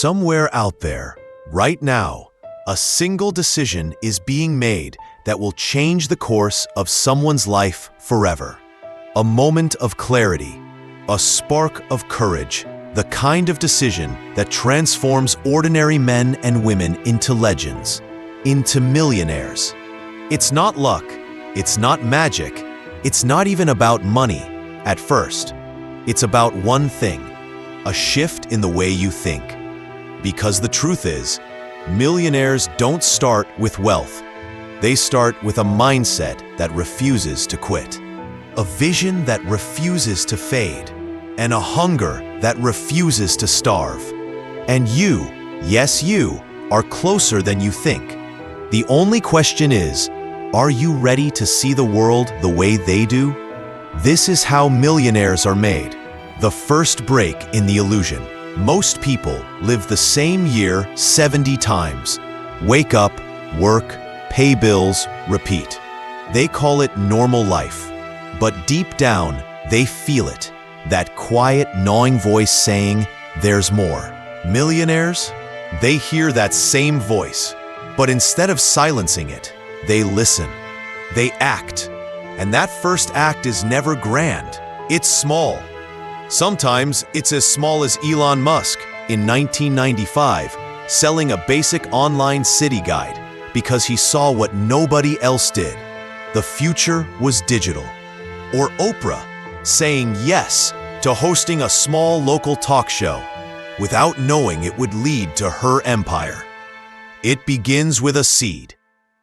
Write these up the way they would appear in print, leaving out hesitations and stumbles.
Somewhere out there, right now, a single decision is being made that will change the course of someone's life forever. A moment of clarity, a spark of courage, the kind of decision that transforms ordinary men and women into legends, into millionaires. It's not luck, it's not magic, it's not even about money at first. It's about one thing, a shift in the way you think. Because the truth is, millionaires don't start with wealth. They start with a mindset that refuses to quit, a vision that refuses to fade, and a hunger that refuses to starve. And you, yes you, are closer than you think. The only question is, are you ready to see the world the way they do? This is how millionaires are made. The first break in the illusion. Most people live the same year 70 times. Wake up, work, pay bills, repeat. They call it normal life. But deep down, they feel it. That quiet, gnawing voice saying, there's more. Millionaires? They hear that same voice. But instead of silencing it, they listen. They act. And that first act is never grand. It's small. Sometimes it's as small as Elon Musk in 1995 selling a basic online city guide because he saw what nobody else did. The future was digital. Or Oprah saying yes to hosting a small local talk show without knowing it would lead to her empire. It begins with a seed,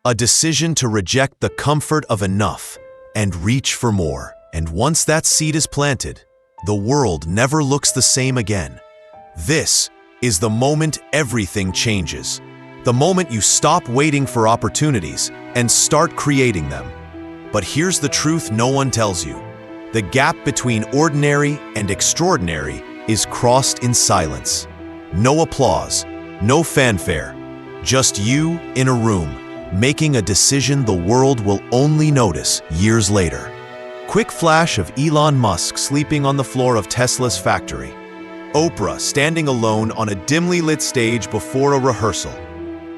a decision to reject the comfort of enough and reach for more. And once that seed is planted, the world never looks the same again. This is the moment everything changes. The moment you stop waiting for opportunities and start creating them. But here's the truth no one tells you. The gap between ordinary and extraordinary is crossed in silence. No applause, no fanfare, just you in a room, making a decision the world will only notice years later. Quick flash of Elon Musk sleeping on the floor of Tesla's factory. Oprah standing alone on a dimly lit stage before a rehearsal.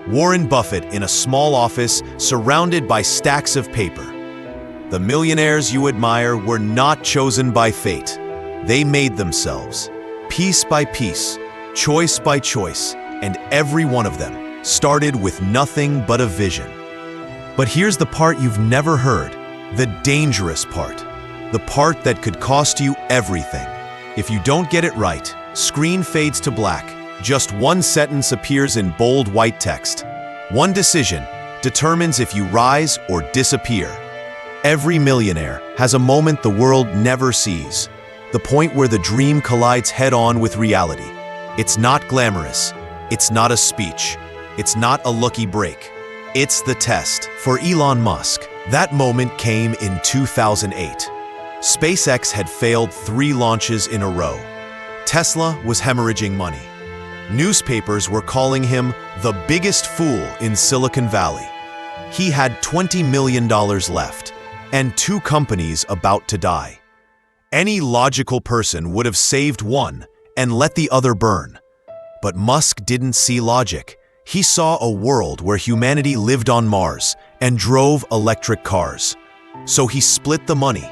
Warren Buffett in a small office surrounded by stacks of paper. The millionaires you admire were not chosen by fate. They made themselves, piece by piece, choice by choice, and every one of them started with nothing but a vision. But here's the part you've never heard. The dangerous part. The part that could cost you everything. If you don't get it right, screen fades to black. Just one sentence appears in bold white text. One decision determines if you rise or disappear. Every millionaire has a moment the world never sees. The point where the dream collides head-on with reality. It's not glamorous. It's not a speech. It's not a lucky break. It's the test. For Elon Musk, that moment came in 2008. SpaceX had failed 3 launches in a row. Tesla was hemorrhaging money. Newspapers were calling him the biggest fool in Silicon Valley. He had $20 million left, and 2 companies about to die. Any logical person would have saved one and let the other burn. But Musk didn't see logic. He saw a world where humanity lived on Mars and drove electric cars. So he split the money,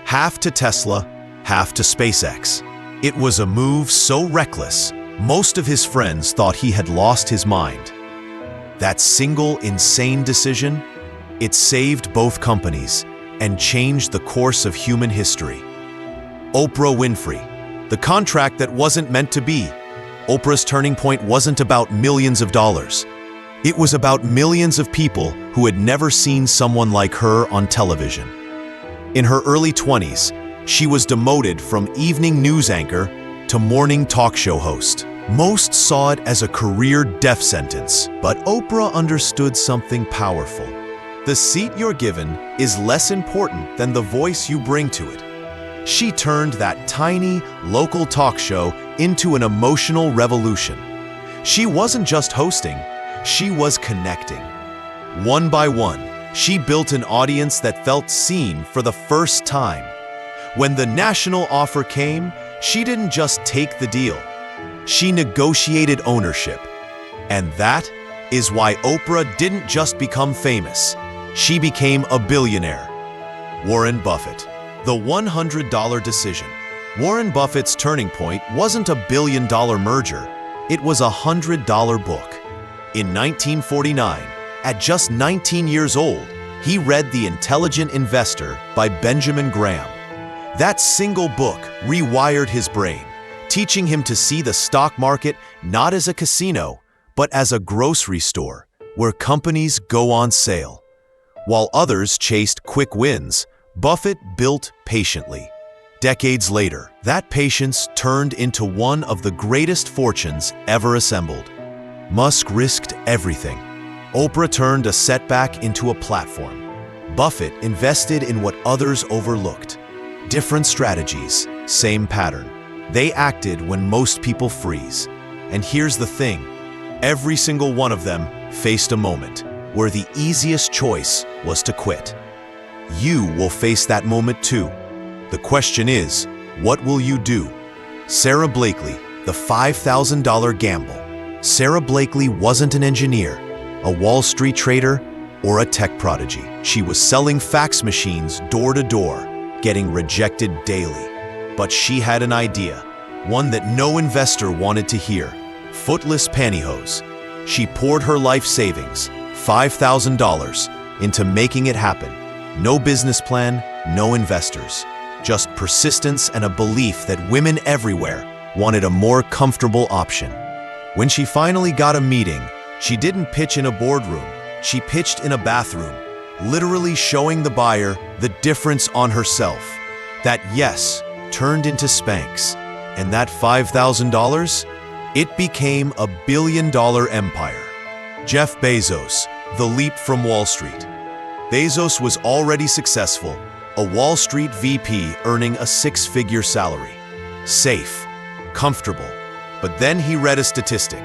half to Tesla, half to SpaceX. It was a move so reckless, most of his friends thought he had lost his mind. That single insane decision, it saved both companies and changed the course of human history. Oprah Winfrey, the contract that wasn't meant to be. Oprah's turning point wasn't about millions of dollars. It was about millions of people who had never seen someone like her on television. In her early 20s, she was demoted from evening news anchor to morning talk show host. Most saw it as a career death sentence, but Oprah understood something powerful. The seat you're given is less important than the voice you bring to it. She turned that tiny, local talk show into an emotional revolution. She wasn't just hosting, she was connecting. One by one, she built an audience that felt seen for the first time. When the national offer came, she didn't just take the deal. She negotiated ownership. And that is why Oprah didn't just become famous. She became a billionaire. Warren Buffett. The $100 decision. Warren Buffett's turning point wasn't a billion-dollar merger. It was a $100 book. In 1949, at just 19 years old, he read The Intelligent Investor by Benjamin Graham. That single book rewired his brain, teaching him to see the stock market not as a casino, but as a grocery store where companies go on sale. While others chased quick wins, Buffett built patiently. Decades later, that patience turned into one of the greatest fortunes ever assembled. Musk risked everything. Oprah turned a setback into a platform. Buffett invested in what others overlooked. Different strategies, same pattern. They acted when most people freeze. And here's the thing, every single one of them faced a moment where the easiest choice was to quit. You will face that moment too. The question is, what will you do? Sarah Blakely, the $5,000 gamble. Sarah Blakely wasn't an engineer, a Wall Street trader, or a tech prodigy. She was selling fax machines door to door, getting rejected daily. But she had an idea, one that no investor wanted to hear: footless pantyhose. She poured her life savings, $5,000, into making it happen. No business plan, no investors. Just persistence and a belief that women everywhere wanted a more comfortable option. When she finally got a meeting, she didn't pitch in a boardroom, she pitched in a bathroom, literally showing the buyer the difference on herself. That yes turned into Spanx, and that $5,000, it became a billion-dollar empire. Jeff Bezos, the leap from Wall Street. Bezos was already successful, a Wall Street VP earning a six-figure salary. Safe, comfortable. But then he read a statistic.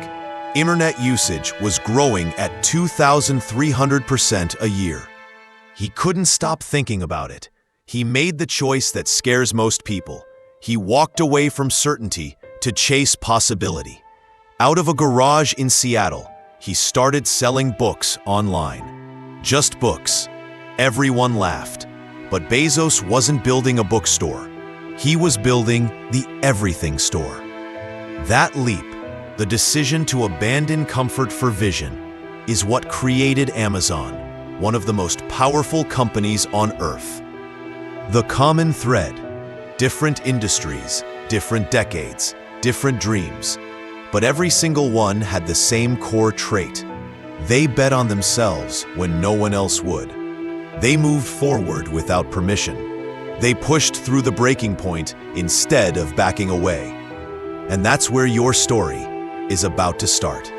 Internet usage was growing at 2,300% a year. He couldn't stop thinking about it. He made the choice that scares most people. He walked away from certainty to chase possibility. Out of a garage in Seattle, he started selling books online. Just books. Everyone laughed. But Bezos wasn't building a bookstore. He was building the everything store. That leap, the decision to abandon comfort for vision, is what created Amazon, one of the most powerful companies on earth. The common thread: different industries, different decades, different dreams. But every single one had the same core trait. They bet on themselves when no one else would. They moved forward without permission. They pushed through the breaking point instead of backing away. And that's where your story is about to start.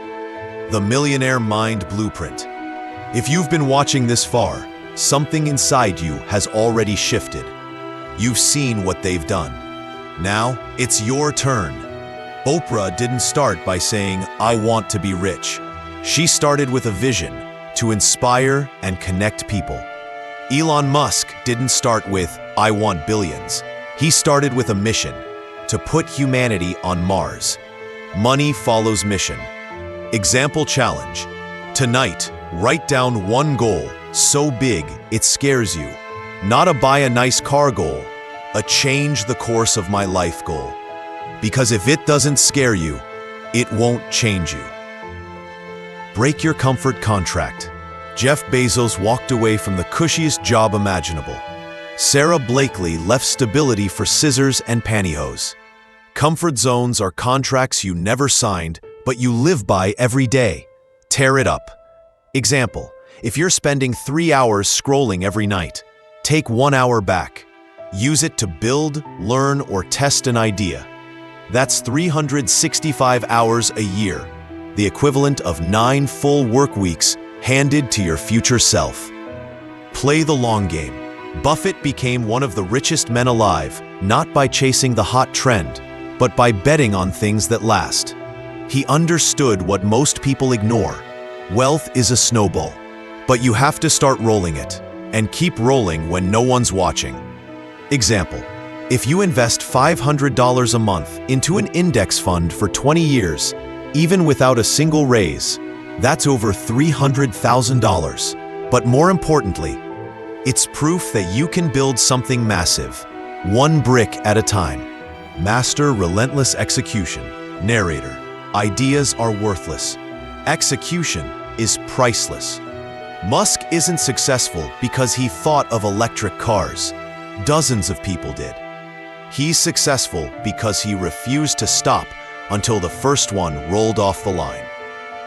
The Millionaire Mind Blueprint. If you've been watching this far, something inside you has already shifted. You've seen what they've done. Now, it's your turn. Oprah didn't start by saying, "I want to be rich." She started with a vision to inspire and connect people. Elon Musk didn't start with, "I want billions." He started with a mission to put humanity on Mars. Money follows mission. Example challenge. Tonight, write down one goal so big it scares you. Not a buy a nice car goal, a change the course of my life goal. Because if it doesn't scare you, it won't change you. Break your comfort contract. Jeff Bezos walked away from the cushiest job imaginable. Sarah Blakely left stability for scissors and pantyhose. Comfort zones are contracts you never signed, but you live by every day. Tear it up. Example, if you're spending 3 hours scrolling every night, take 1 hour back. Use it to build, learn, or test an idea. That's 365 hours a year, the equivalent of 9 full work weeks handed to your future self. Play the long game. Buffett became one of the richest men alive, not by chasing the hot trend, but by betting on things that last. He understood what most people ignore. Wealth is a snowball, but you have to start rolling it, and keep rolling when no one's watching. Example, If you invest $500 a month into an index fund for 20 years, even without a single raise, that's over $300,000. But more importantly, it's proof that you can build something massive, one brick at a time. Master relentless execution. Narrator: ideas are worthless. Execution is priceless. Musk isn't successful because he thought of electric cars. Dozens of people did. He's successful because he refused to stop until the first one rolled off the line.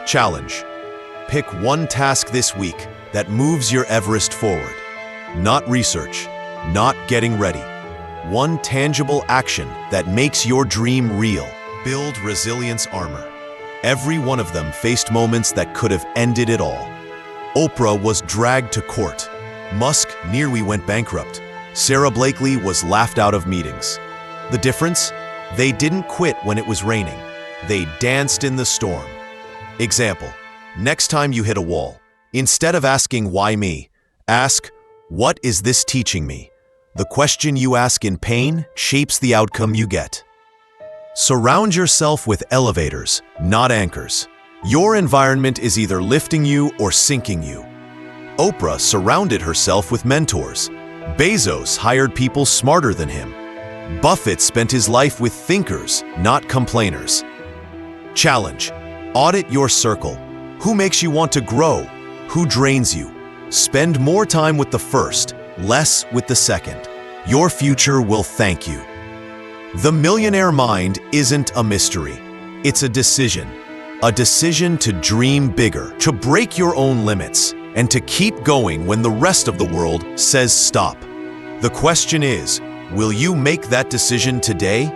Challenge: pick one task this week that moves your Everest forward. Not research, not getting ready. One tangible action that makes your dream real. Build resilience armor. Every one of them faced moments that could have ended it all. Oprah was dragged to court. Musk nearly went bankrupt. Sarah Blakely was laughed out of meetings. The difference? They didn't quit when it was raining. They danced in the storm. Example: next time you hit a wall, instead of asking "why me?" ask, "What is this teaching me?" The question you ask in pain shapes the outcome you get. Surround yourself with elevators, not anchors. Your environment is either lifting you or sinking you. Oprah surrounded herself with mentors. Bezos hired people smarter than him. Buffett spent his life with thinkers, not complainers. Challenge: audit your circle. Who makes you want to grow? Who drains you? Spend more time with the first, less with the second. Your future will thank you. The millionaire mind isn't a mystery. It's a decision. A decision to dream bigger, to break your own limits, and to keep going when the rest of the world says stop. The question is, will you make that decision today?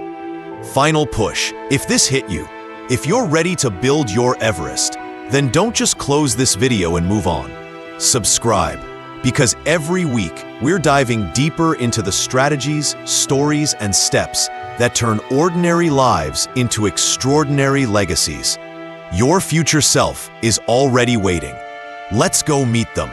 Final push. If this hit you, if you're ready to build your Everest, then don't just close this video and move on. Subscribe, because every week we're diving deeper into the strategies, stories, and steps that turn ordinary lives into extraordinary legacies. Your future self is already waiting. Let's go meet them.